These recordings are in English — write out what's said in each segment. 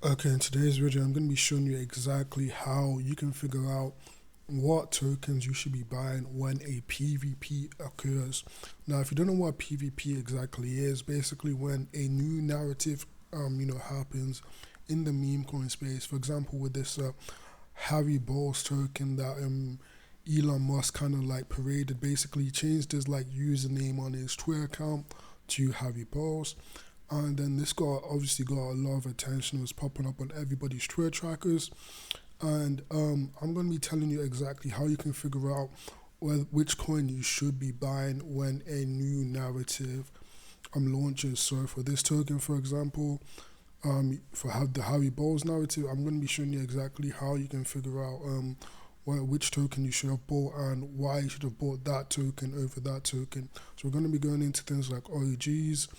Okay, in today's video, I'm going to be showing you exactly how you can figure out what tokens you should be buying when a PvP occurs. Now, if you don't know what PvP exactly is, basically when a new narrative, happens in the meme coin space. For example, with this Harry Balls token that Elon Musk kind of like paraded, basically changed his like username on his Twitter account to Harry Balls. And then this got obviously got a lot of attention. It was popping up on everybody's Twitter trackers. And I'm going to be telling you exactly how you can figure out which coin you should be buying when a new narrative launches. So for this token, for example, for the Harry Bowles narrative, I'm going to be showing you exactly how you can figure out which token you should have bought and why you should have bought that token over that token. So we're going to be going into things like OGs,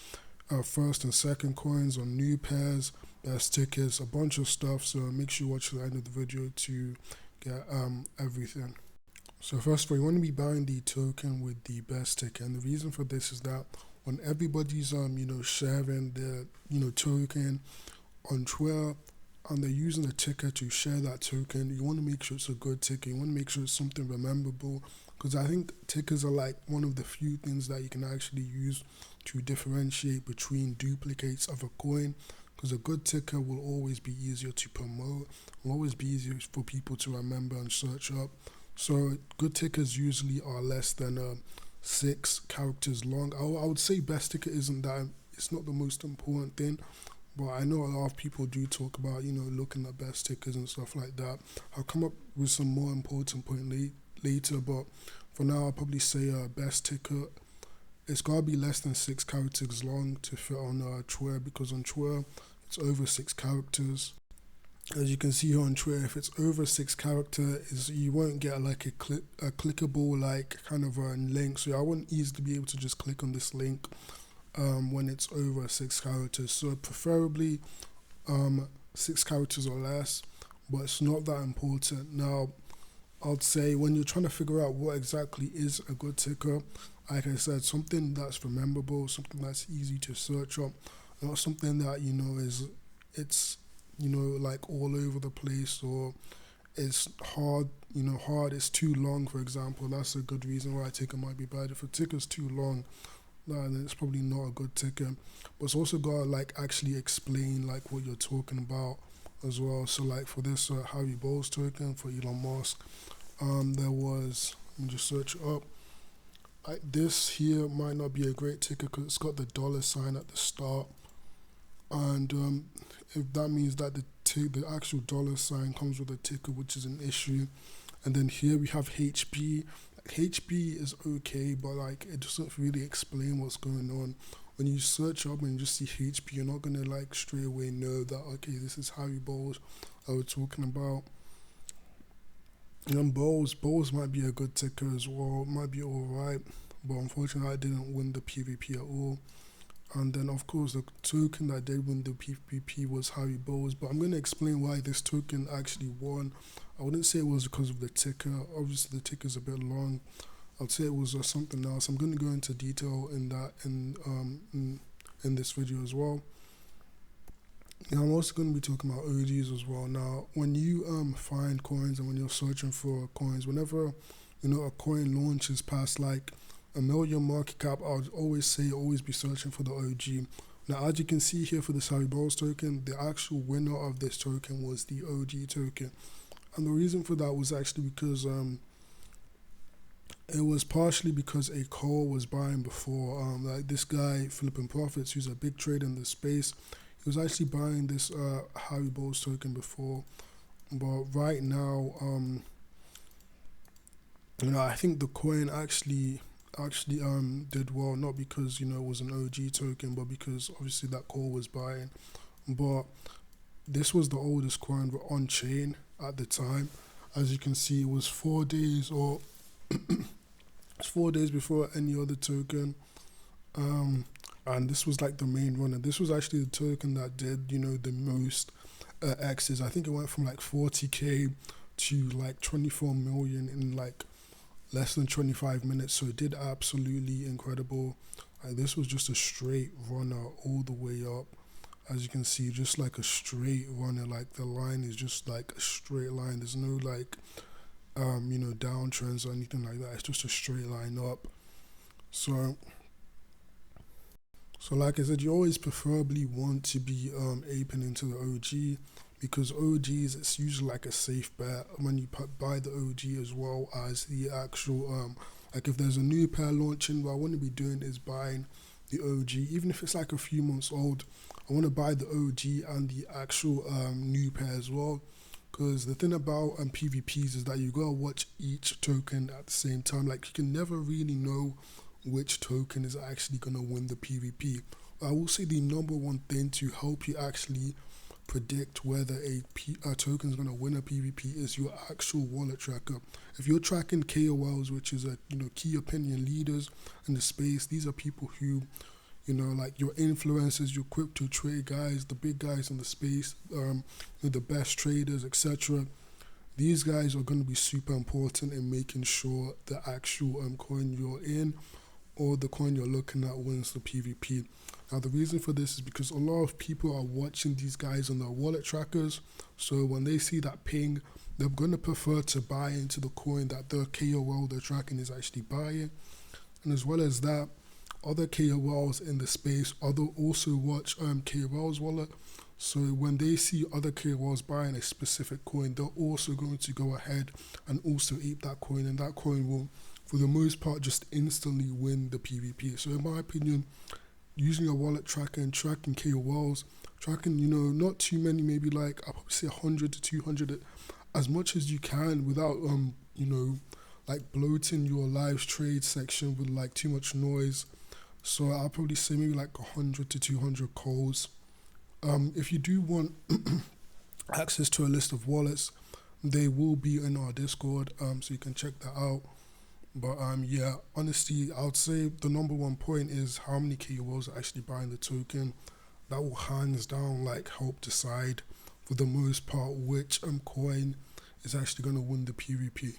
first and second coins on new pairs, best tickets, a bunch of stuff. So make sure you watch the end of the video to get everything. So first of all, you want to be buying the token with the best ticket, and the reason for this is that when everybody's sharing their token on Twitter and they're using a ticker to share that token, you want to make sure it's a good ticker. You want to make sure it's something memorable, because I think tickers are like one of the few things that you can actually use to differentiate between duplicates of a coin. Because a good ticker will always be easier to promote, will always be easier for people to remember and search up. So good tickers usually are less than 6 characters long. I would say best ticker isn't that, it's not the most important thing, but I know a lot of people do talk about, looking at best tickers and stuff like that. I'll come up with some more important point later, but for now I'll probably say best ticker, it's gotta be less than 6 characters long to fit on Twitter, because on Twitter it's over 6 characters. As you can see here on Twitter, if it's over 6 characters, you won't get like a clickable like kind of a link. So I wouldn't easily be able to just click on this link when it's over 6 characters. So preferably 6 characters or less, but it's not that important. Now, I'd say when you're trying to figure out what exactly is a good ticker, like I said, something that's rememberable, something that's easy to search up, not something that it's like all over the place, or it's hard, it's too long, for example. That's a good reason why a ticker might be bad. If a ticker's too long, then it's probably not a good ticker. But it's also got to like actually explain like what you're talking about as well. So like for this Harry Bowles token for Elon Musk, there was, let me just search it up. This here might not be a great ticker because it's got the $ at the start, and if that means that the actual $ comes with a ticker, which is an issue. And then here we have HB. HB is okay, but like it doesn't really explain what's going on. When you search up and you just see HB, you're not gonna like straight away know that okay, this is Harry Bowles that we're talking about. And Bowles might be a good ticker as well, might be alright, but unfortunately I didn't win the PvP at all. And then of course the token that did win the PvP was Harry Bowles, but I'm going to explain why this token actually won. I wouldn't say it was because of the ticker. Obviously the ticker is a bit long. I'd say it was something else. I'm going to go into detail in that in this video as well. Now I'm also going to be talking about OGs as well. Now when you find coins and when you're searching for coins, whenever a coin launches past like a million market cap, I would always say always be searching for the OG. Now as you can see here for the Harry Bowles token, the actual winner of this token was the OG token. And the reason for that was actually because it was partially because a Kols was buying before. Like this guy, Flipping Profits, who's a big trader in this space, he was actually buying this Harry Bowles token before. But right now, I think the coin actually did well, not because it was an OG token, but because obviously that Kols was buying. But this was the oldest coin on chain at the time. As you can see, it was 4 days or it's 4 days before any other token. And this was like the main runner. This was actually the token that did the most X's. I think it went from like 40k to like 24 million in like less than 25 minutes. So it did absolutely incredible. This was just a straight runner all the way up. As you can see, just like a straight runner, like the line is just like a straight line. There's no like downtrends or anything like that. It's just a straight line up. So like I said, you always preferably want to be aping into the OG, because OGs, it's usually like a safe bet when you buy the OG as well as the actual like if there's a new pair launching, what I want to be doing is buying the OG, even if it's like a few months old. I want to buy the OG and the actual new pair as well, because the thing about PvPs is that you gotta watch each token at the same time. Like you can never really know which token is actually gonna win the PvP. I will say the number one thing to help you actually predict whether a token is gonna win a PvP is your actual wallet tracker. If you're tracking KOLs, which is key opinion leaders in the space, these are people who like your influencers, your crypto trade guys, the big guys in the space, the best traders, etc. These guys are going to be super important in making sure the actual coin you're in or the coin you're looking at wins the PvP. Now, the reason for this is because a lot of people are watching these guys on their wallet trackers. So when they see that ping, they're going to prefer to buy into the coin that the KOL they're tracking is actually buying. And as well as that, other KOLs in the space also watch KOL's wallet. So when they see other KOLs buying a specific coin, they're also going to go ahead and also ape that coin, and that coin will, for the most part, just instantly win the PvP. So in my opinion, using a wallet tracker and tracking KOLs, tracking, not too many, maybe like I'll probably say 100 to 200, as much as you can without, like bloating your live trade section with like too much noise. So I'll probably say maybe like 100 to 200 Kols. If you do want access to a list of wallets, they will be in our Discord, so you can check that out. But yeah, honestly, I would say the number one point is how many KOLs are actually buying the token. That will hands down like help decide for the most part which coin is actually going to win the PvP.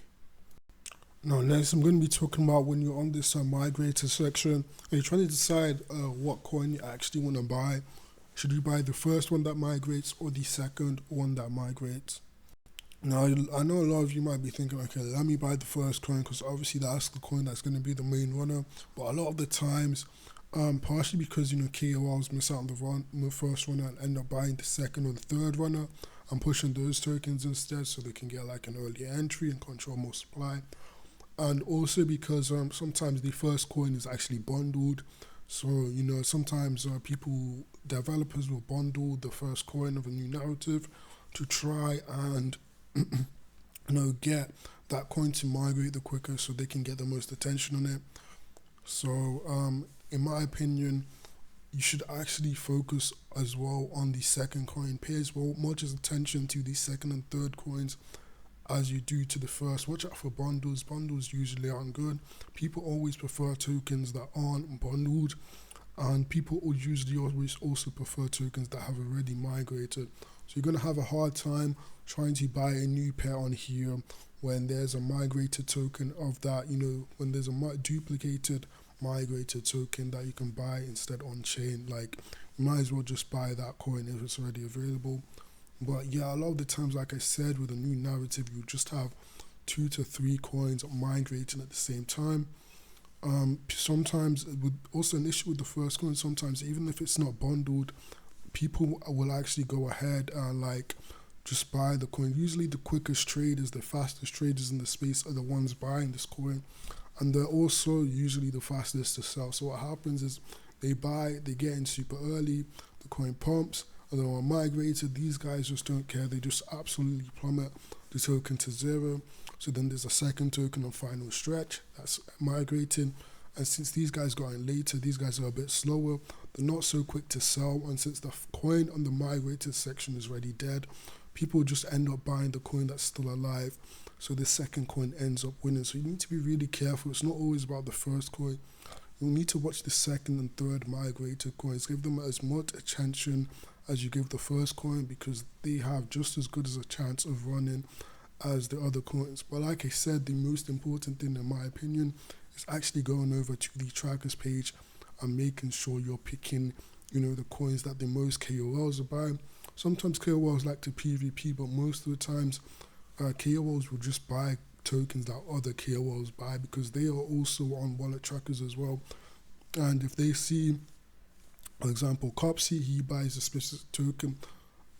Now, next I'm going to be talking about when you're on this migrator section and you're trying to decide what coin you actually want to buy. Should you buy the first one that migrates or the second one that migrates? Now, I know a lot of you might be thinking, okay, let me buy the first coin because obviously that's the coin that's going to be the main runner. But a lot of the times, partially because, KOLs miss out on the first runner and end up buying the second or the third runner and pushing those tokens instead so they can get like an early entry and control more supply. And also because sometimes the first coin is actually bundled. So, sometimes developers will bundle the first coin of a new narrative to try and, get that coin to migrate the quicker so they can get the most attention on it. So, in my opinion, you should actually focus as well on the second coin. Pay as much attention to the second and third coins as you do to the first. Watch out for bundles. Bundles usually aren't good. People always prefer tokens that aren't bundled, and people usually always also prefer tokens that have already migrated. So you're going to have a hard time trying to buy a new pair on here when there's a migrated token of that, when there's a duplicated migrated token that you can buy instead on chain. Like, you might as well just buy that coin if it's already available. But yeah, a lot of the times, like I said, with a new narrative, you just have 2 to 3 coins migrating at the same time. Sometimes, with also an issue with the first coin, sometimes even if it's not bundled, people will actually go ahead and like just buy the coin. Usually the quickest traders, the fastest traders in the space are the ones buying this coin, and they're also usually the fastest to sell. So what happens is they buy, they get in super early, the coin pumps, and then when migrated, these guys just don't care. They just absolutely plummet the token to zero. So then there's a second token on final stretch that's migrating. And since these guys got in later, these guys are a bit slower. They're not so quick to sell. And since the coin on the migrated section is already dead, people just end up buying the coin that's still alive. So the second coin ends up winning. So you need to be really careful. It's not always about the first coin. You'll need to watch the second and third migrated coins. Give them as much attention as you give the first coin, because they have just as good as a chance of running as the other coins. But like I said, the most important thing in my opinion is actually going over to the trackers page and making sure you're picking the coins that the most KOLs are buying. Sometimes KOLs like to PvP, but most of the times KOLs will just buy tokens that other KOLs buy because they are also on wallet trackers as well. And if they see, for example, Copsy, he buys a specific token,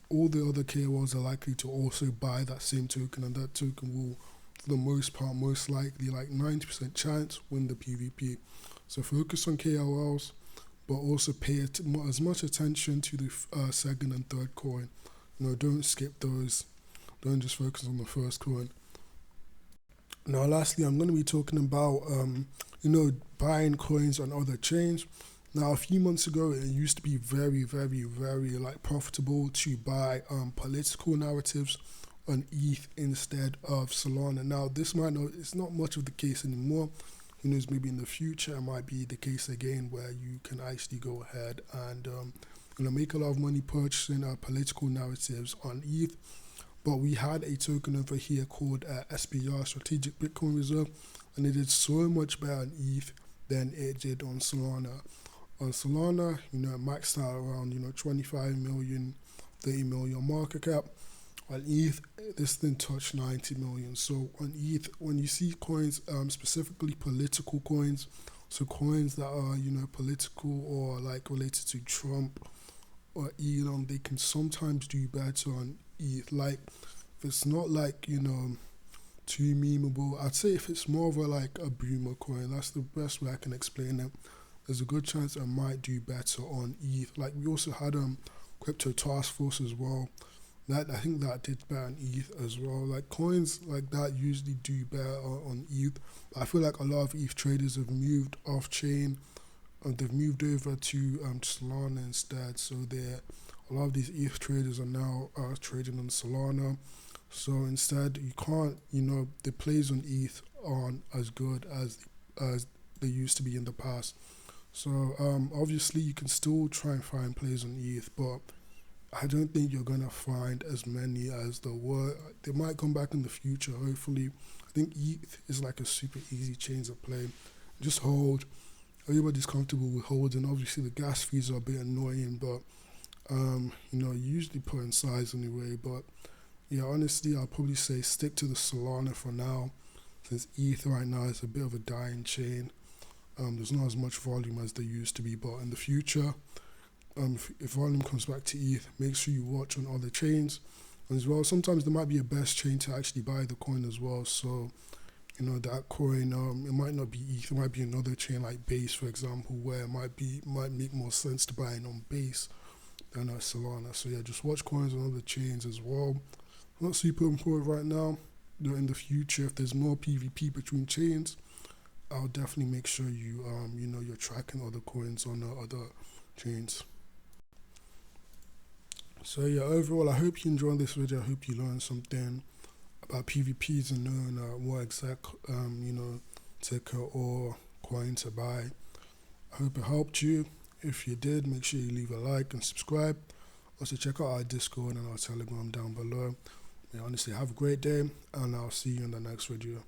all the other KOLs are likely to also buy that same token, and that token will, for the most part, most likely, like 90% chance, win the PvP. So focus on KOLs, but also pay as much attention to the second and third coin. Don't skip those. Don't just focus on the first coin. Now, lastly, I'm going to be talking about, buying coins on other chains. Now, a few months ago, it used to be very, very, very profitable to buy political narratives on ETH instead of Solana. Now, it's not much of the case anymore. Who knows, maybe in the future it might be the case again where you can actually go ahead and make a lot of money purchasing political narratives on ETH. But we had a token over here called SBR, Strategic Bitcoin Reserve, and it did so much better on ETH than it did on Solana. On Solana, it maxed out around 25 million, 30 million market cap. On ETH, this thing touched 90 million. So on ETH, when you see coins, specifically political coins, so coins that are political or related to Trump or Elon, they can sometimes do better on ETH. Like if it's not too memeable, I'd say if it's more of a boomer coin, that's the best way I can explain it. There's a good chance I might do better on ETH. Like we also had Crypto Task Force as well. I think that did better on ETH as well. Like coins like that usually do better on ETH. But I feel like a lot of ETH traders have moved off chain. They've moved over to Solana instead. So a lot of these ETH traders are now trading on Solana. So instead, you can't, the plays on ETH aren't as good as they used to be in the past. So obviously, you can still try and find plays on ETH, but I don't think you're going to find as many as there were. They might come back in the future, hopefully. I think ETH is a super easy chain to play. Just hold. Everybody's comfortable with holding. Obviously, the gas fees are a bit annoying, but, you usually put in size anyway. But, yeah, honestly, I'll probably say stick to the Solana for now, since ETH right now is a bit of a dying chain. There's not as much volume as there used to be, but in the future, if volume comes back to ETH, make sure you watch on other chains. And as well, sometimes there might be a best chain to actually buy the coin as well. So, that coin, it might not be ETH, it might be another chain like Base, for example, where it might make more sense to buy it on Base than Solana. So yeah, just watch coins on other chains as well. Not super important right now. In the future, if there's more PvP between chains, I'll definitely make sure you're tracking other coins on other chains. So yeah, overall, I hope you enjoyed this video. I hope you learned something about PvPs and knowing what exact ticker or coin to buy. I hope it helped you. If you did, make sure you leave a like and subscribe. Also check out our Discord and our Telegram down below. Honestly, have a great day, and I'll see you in the next video.